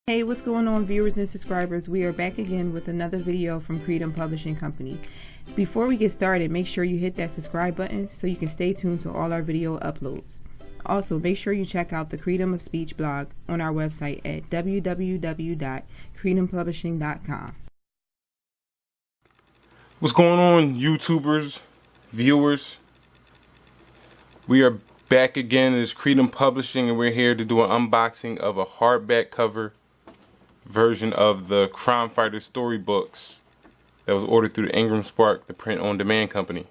Hey, what's going on, viewers and subscribers? We are back again with another video from Creedom Publishing Company. Before we get started, make sure you hit that subscribe button so you can stay tuned to all our video uploads. Also, make sure you check out the Creedom of Speech blog on our website at www.creedompublishing.com. What's going on, YouTubers, viewers? We are back again. It's Creedom Publishing, and we're here to do an unboxing of a hardback cover version of the CrimeFighters storybooks that was ordered through the IngramSpark, the print-on-demand company.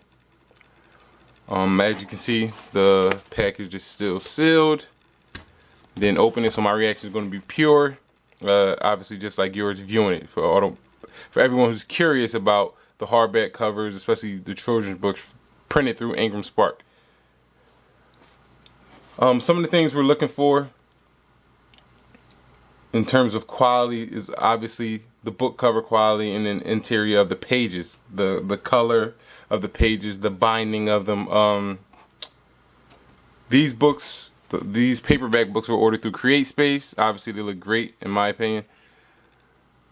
As you can see, the package is still sealed. Then open it, so my reaction is going to be pure. Obviously, just like yours viewing it. For everyone who's curious about the hardback covers, especially the children's books printed through IngramSpark. Some of the things we're looking for in terms of quality is obviously the book cover quality and then interior of the pages, the color of the pages, the binding of them. These books, these paperback books were ordered through Createspace. Obviously they look great in my opinion.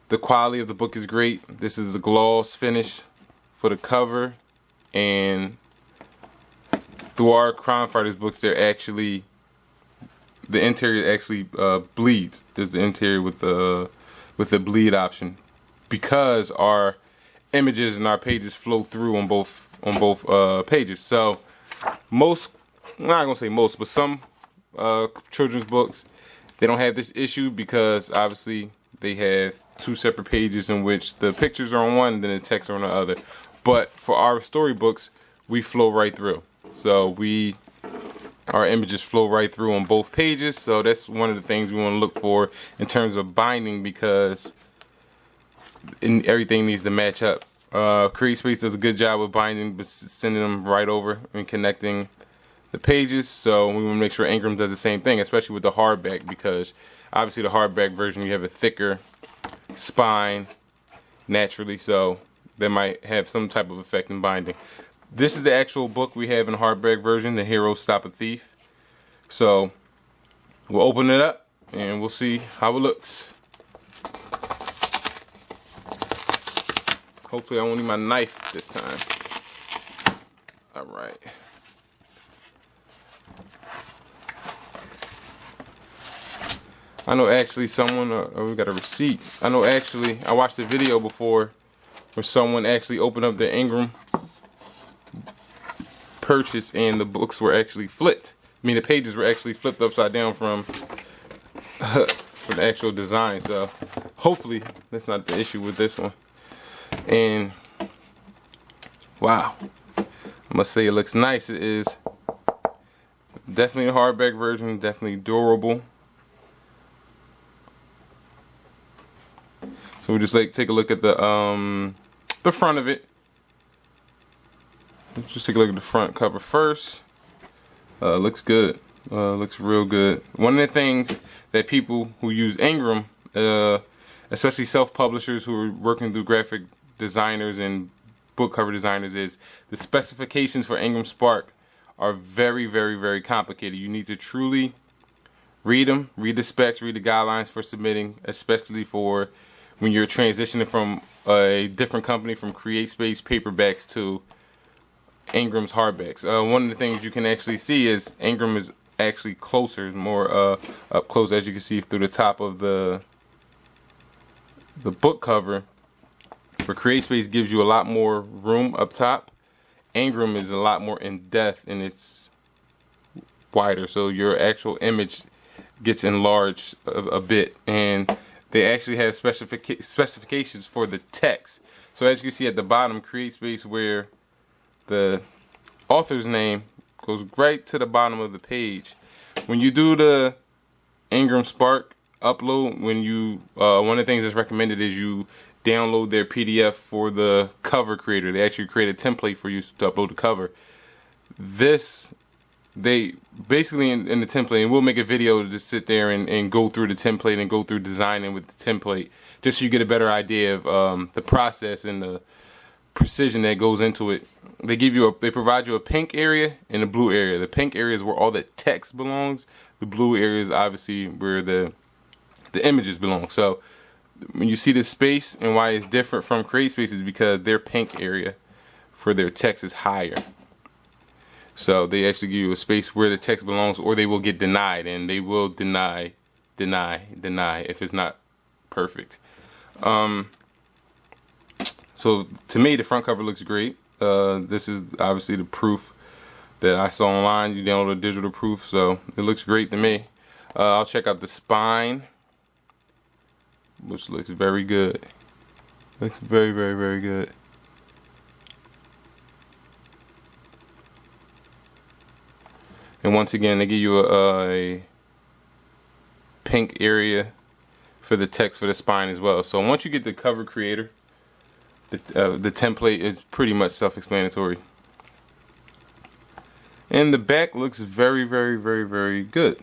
The quality of the book is great. This is the gloss finish for the cover, and through our CrimeFighters books, they're actually, the interior actually bleeds. There's the interior with the bleed option, because our images and our pages flow through on both pages. So most, I'm not gonna say most, but some children's books, they don't have this issue because obviously they have two separate pages in which the pictures are on one and then the text are on the other. But for our storybooks, we flow right through. So our images flow right through on both pages. So that's one of the things we want to look for in terms of binding, because everything needs to match up. Createspace does a good job with binding, but sending them right over and connecting the pages. So we want to make sure Ingram does the same thing, especially with the hardback, because obviously the hardback version, you have a thicker spine naturally, so that might have some type of effect in binding. This is the actual book we have in the hardback version, The Hero Stop a Thief. So we'll open it up and we'll see how it looks. Hopefully I won't need my knife this time. Alright. I know actually someone, we got a receipt. I know actually, I watched a video before where someone actually opened up the Ingram purchase and the books were actually flipped. I mean, the pages were actually flipped upside down from the actual design. So hopefully that's not the issue with this one. And wow, I must say it looks nice. It is definitely a hardback version, definitely durable. So we just take a look at the front of it. Let's just take a look at the front cover first. Looks good. Looks real good. One of the things that people who use Ingram, especially self-publishers who are working through graphic designers and book cover designers, is the specifications for IngramSpark are very, very, very complicated. You need to truly read them, read the specs, read the guidelines for submitting, especially for when you're transitioning from a different company, from Createspace paperbacks to Ingram's hardbacks. One of the things you can actually see is Ingram is actually closer, more up close, as you can see through the top of the book cover. Where Createspace gives you a lot more room up top, Ingram is a lot more in depth and it's wider, so your actual image gets enlarged a bit. And they actually have specifications for the text. So as you can see at the bottom, Createspace, where the author's name goes right to the bottom of the page. When you do the IngramSpark upload, when you one of the things that's recommended is you download their PDF for the cover creator. They actually create a template for you to upload the cover. This, they basically in the template, and we'll make a video to just sit there and go through the template and go through designing with the template, just so you get a better idea of the process and the precision that goes into it. They provide you a pink area and a blue area. The pink area is where all the text belongs. The blue area is obviously where the the images belong. So when you see this space, and why it's different from Createspace is because their pink area for their text is higher. So they actually give you a space where the text belongs, or they will get denied, and they will deny if it's not perfect. So to me, the front cover looks great. This is obviously the proof that I saw online. You download a digital proof, so it looks great to me. I'll check out the spine, which looks very good. Looks very, very, very good. And once again, they give you a pink area for the text for the spine as well. So once you get the cover creator, the template is pretty much self-explanatory. And the back looks very, very, very, very good.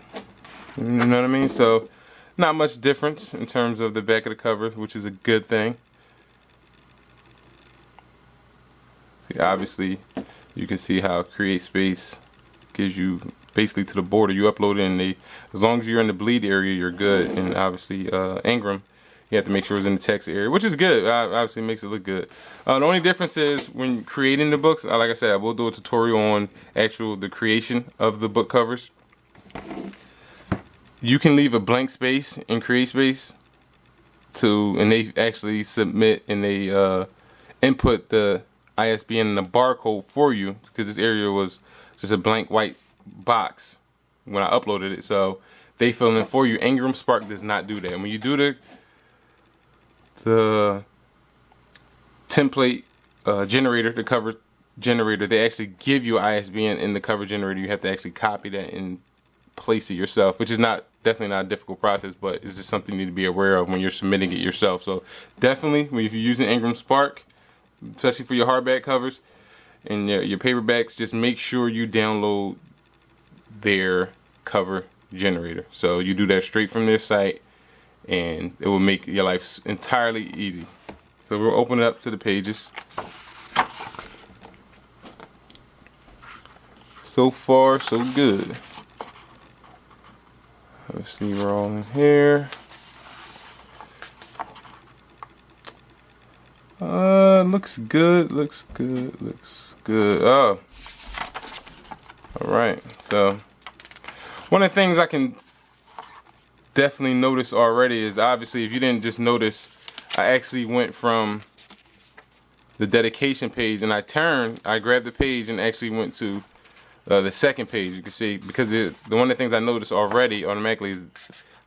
You know what I mean? So not much difference in terms of the back of the cover, which is a good thing. See, obviously, you can see how Createspace gives you basically to the border. You upload it, and as long as you're in the bleed area, you're good. And obviously, Ingram, you have to make sure it's in the text area, which is good. Obviously, makes it look good. The only difference is when creating the books. Like I said, I will do a tutorial on the creation of the book covers. You can leave a blank space in Createspace and they actually submit and they input the ISBN and the barcode for you, because this area was just a blank white box when I uploaded it. So they fill in for you. IngramSpark does not do that. And when you do the template generator, the cover generator, they actually give you ISBN in the cover generator. You have to actually copy that and place it yourself, which is definitely not a difficult process, but it's just something you need to be aware of when you're submitting it yourself. So definitely, if you're using IngramSpark, especially for your hardback covers and your paperbacks, just make sure you download their cover generator. So you do that straight from their site, and it will make your life entirely easy. So we'll open it up to the pages. So far, so good. Let's see, we're all in here. Looks good, looks good, looks good. Oh. Alright, so one of the things I can definitely notice already is, obviously, if you didn't just notice, I actually went from the dedication page and I grabbed the page and actually went to the second page. You can see, because one of the things I noticed already automatically is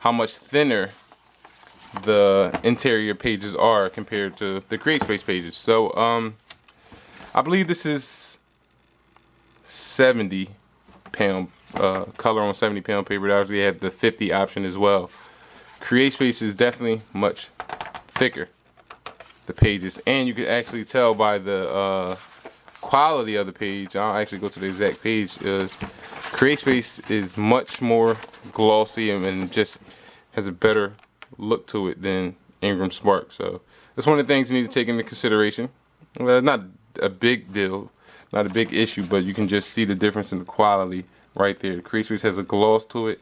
how much thinner the interior pages are compared to the Createspace pages. So I believe this is 70-pound color on 70-pound paper. They actually have the 50 option as well. Createspace is definitely much thicker, the pages, and you can actually tell by the quality of the page. I'll actually go to the exact page. Createspace is much more glossy and just has a better look to it than IngramSpark. So that's one of the things you need to take into consideration. Well, not a big deal, not a big issue, but you can just see the difference in the quality right there. Createspace has a gloss to it,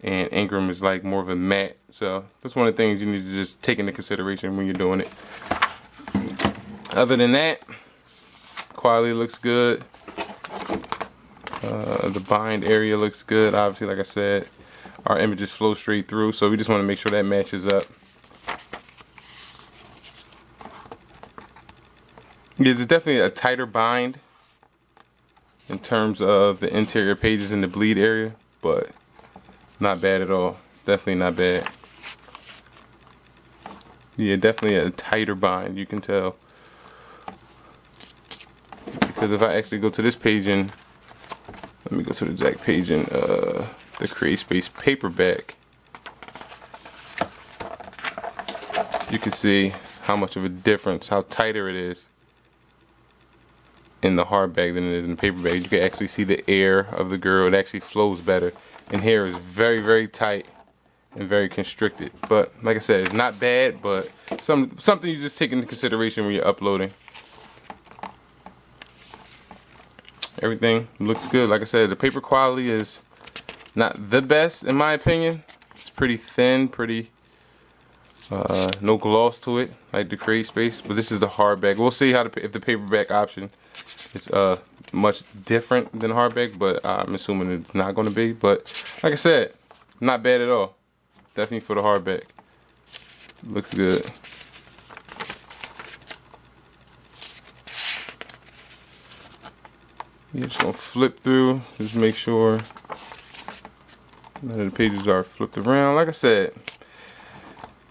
and Ingram is like more of a matte. So that's one of the things you need to just take into consideration when you're doing it. Other than that, quality looks good. The bind area looks good. Obviously, like I said, our images flow straight through, so we just want to make sure that matches up. Yes, it's definitely a tighter bind in terms of the interior pages in the bleed area, but not bad at all. Definitely not bad. Yeah, definitely a tighter bind, you can tell. Because if I actually go to this page and let me go to the exact page in the Createspace paperback, you can see how much of a difference, how tighter it is in the hardback than it is in the paperback. You can actually see the air of the girl. It actually flows better. And here is very, very tight and very constricted. But like I said, it's not bad, but something you just take into consideration when you're uploading. Everything looks good. Like I said, the paper quality is not the best in my opinion. It's pretty thin, pretty No gloss to it like the Createspace, but this is the hardback. We'll see how if the paperback option is much different than hardback, but I'm assuming it's not going to be. But like I said, not bad at all. Definitely for the hardback. Looks good. You're just gonna flip through, just make sure none of the pages are flipped around. Like I said,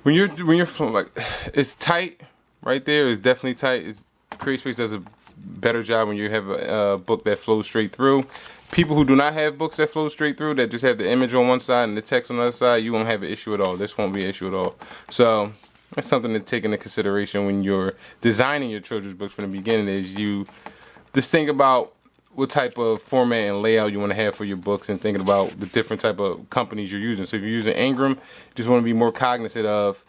when you're like, it's tight right there. It's definitely tight. Createspace does a better job when you have a book that flows straight through. People who do not have books that flow straight through, that just have the image on one side and the text on the other side, you won't have an issue at all. This won't be an issue at all. So that's something to take into consideration when you're designing your children's books from the beginning. Is you just think about what type of format and layout you want to have for your books, and thinking about the different type of companies you're using. So if you're using Ingram, you just want to be more cognizant of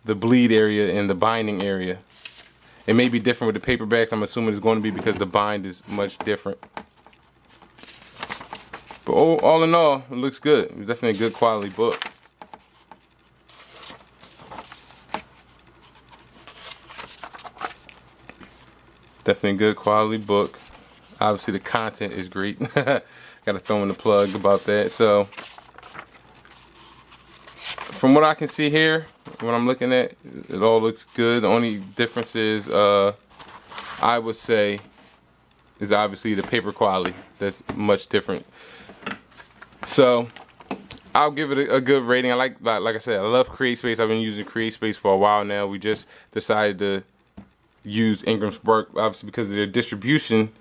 the bleed area and the binding area. It may be different with the paperbacks. I'm assuming it's going to be because the bind is much different. But all in all, it looks good. It's definitely a good quality book. Definitely a good quality book. Obviously the content is great. Gotta throw in the plug about that. So from what I can see here, what I'm looking at, it all looks good. The only difference is I would say is obviously the paper quality. That's much different. So I'll give it a good rating. Like I said, I love Createspace. I've been using Createspace for a while now. We just decided to use IngramSpark, obviously because of their distribution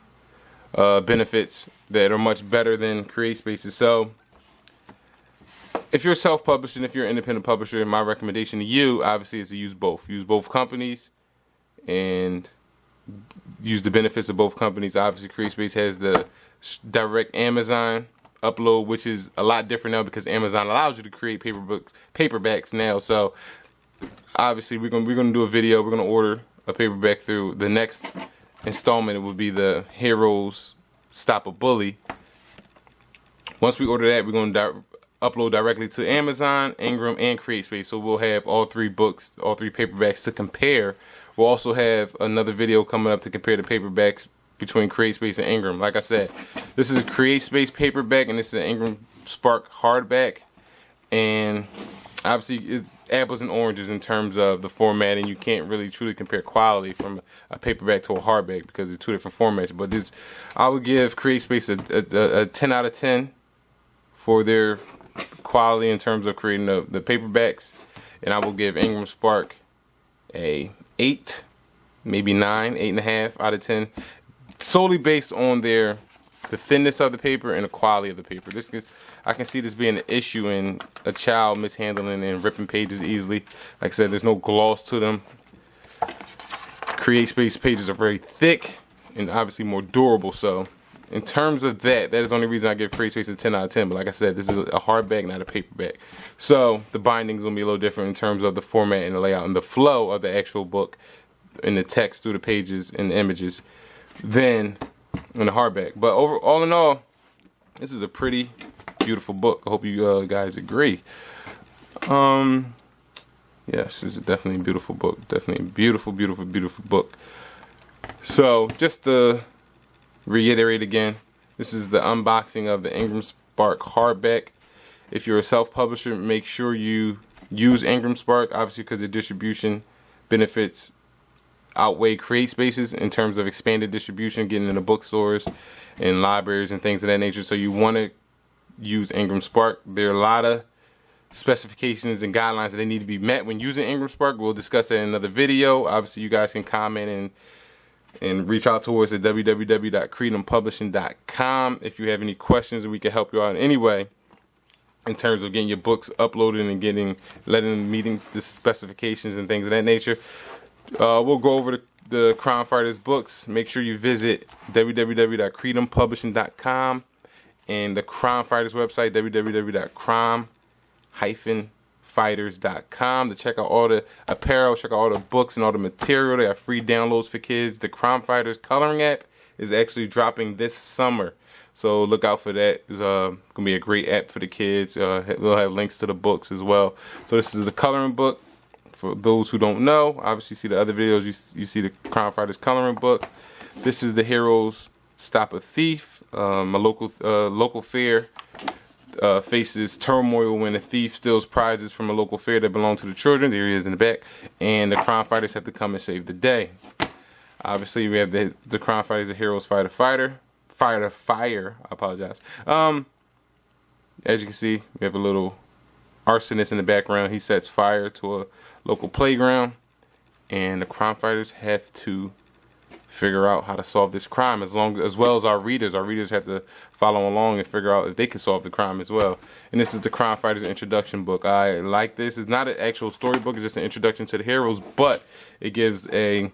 benefits that are much better than Createspace's. So if you're self-publishing, if you're an independent publisher, my recommendation to you obviously is to use both. Use both companies and use the benefits of both companies. Obviously Createspace has the direct Amazon upload, which is a lot different now because Amazon allows you to create paperbacks now. So obviously we're gonna do a video. We're gonna order a paperback through the next installment. It will be the Heroes Stop a Bully. Once we order that, we're going to upload directly to Amazon, Ingram, and Createspace. So we'll have all three books, all three paperbacks to compare. We'll also have another video coming up to compare the paperbacks between Createspace and Ingram. Like I said, this is a Createspace paperback and this is an IngramSpark hardback. And obviously it's apples and oranges in terms of the format, and you can't really truly compare quality from a paperback to a hardback because it's two different formats. But this, I would give Createspace a 10 out of 10 for their quality in terms of creating the paperbacks, and I will give IngramSpark a 8, maybe 9, 8.5 out of 10, solely based on the thinness of the paper and the quality of the paper. I can see this being an issue in a child mishandling and ripping pages easily. Like I said, there's no gloss to them. Createspace pages are very thick and obviously more durable. So in terms of that is the only reason I give Createspace a 10 out of 10. But like I said, this is a hardback, not a paperback. So the binding's gonna be a little different in terms of the format and the layout and the flow of the actual book and the text through the pages and the images than in the hardback. But all in all, this is a pretty beautiful book. I hope you guys agree. Yes, this is definitely a beautiful book. Definitely a beautiful, beautiful, beautiful book. So just to reiterate again, this is the unboxing of the IngramSpark hardback. If you're a self-publisher, make sure you use IngramSpark, obviously because the distribution benefits outweigh Createspace's in terms of expanded distribution, getting into bookstores and libraries and things of that nature. So you want to use IngramSpark. There are a lot of specifications and guidelines that they need to be met when using IngramSpark. We'll discuss that in another video. Obviously you guys can comment and reach out to us at www.creedompublishing.com if you have any questions, and we can help you out in any way in terms of getting your books uploaded and letting them meeting the specifications and things of that nature. We'll go over the CrimeFighters books. Make sure you visit www.creedompublishing.com and the CrimeFighters website, www.crime-fighters.com, to check out all the apparel, check out all the books and all the material. They have free downloads for kids. The CrimeFighters coloring app is actually dropping this summer, so look out for that. It's going to be a great app for the kids. We'll have links to the books as well. So this is the coloring book for those who don't know, obviously you see the other videos, you see the CrimeFighters coloring book. This is the Heroes Stop a Thief. A local fair faces turmoil when a thief steals prizes from a local fair that belong to the children. There he is in the back. And the CrimeFighters have to come and save the day. Obviously, we have the CrimeFighters, the Heroes Fight a Fighter. Fire, I apologize. As you can see, we have a little arsonist in the background. He sets fire to a local playground. And the CrimeFighters have to figure out how to solve this crime, as well as our readers. Our readers have to follow along and figure out if they can solve the crime as well. And this is the CrimeFighters introduction book. I like this. It's not an actual storybook. It's just an introduction to the heroes, but it gives a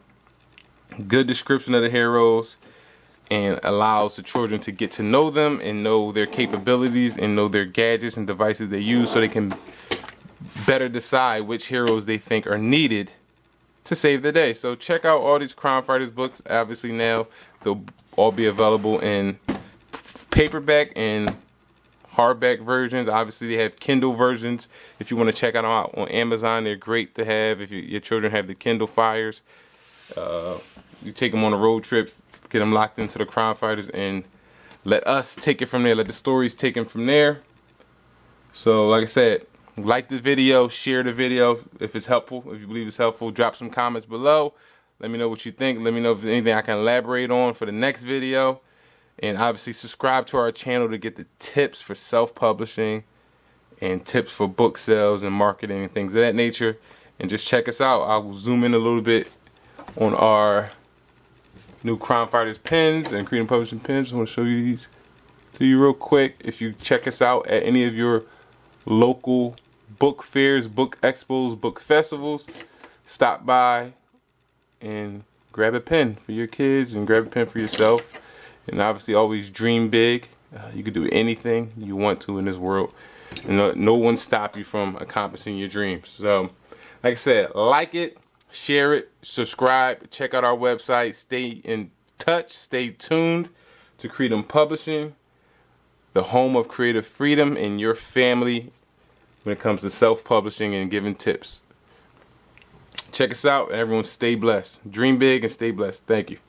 good description of the heroes and allows the children to get to know them and know their capabilities and know their gadgets and devices they use, so they can better decide which heroes they think are needed to save the day. So check out all these CrimeFighters books. Obviously now they'll all be available in paperback and hardback versions. Obviously they have Kindle versions. If you want to check them out on Amazon, they're great to have if your children have the Kindle Fires. You take them on the road trips, get them locked into the CrimeFighters, and let us take it from there. Let the stories take them from there. So like I said, like the video, share the video if it's helpful. If you believe it's helpful, drop some comments below. Let me know what you think. Let me know if there's anything I can elaborate on for the next video. And obviously subscribe to our channel to get the tips for self-publishing and tips for book sales and marketing and things of that nature. And just check us out. I will zoom in a little bit on our new CrimeFighters pens and Creedom Publishing pens. I want to show you these to you real quick. If you check us out at any of your local book fairs, book expos, book festivals, stop by and grab a pen for your kids and grab a pen for yourself. And obviously always dream big. You can do anything you want to in this world, and no one stop you from accomplishing your dreams. So like I said, like it, share it, subscribe, check out our website, stay in touch, stay tuned to Creedom Publishing, the home of creative freedom in your family when it comes to self-publishing and giving tips. Check us out. Everyone stay blessed. Dream big and stay blessed. Thank you.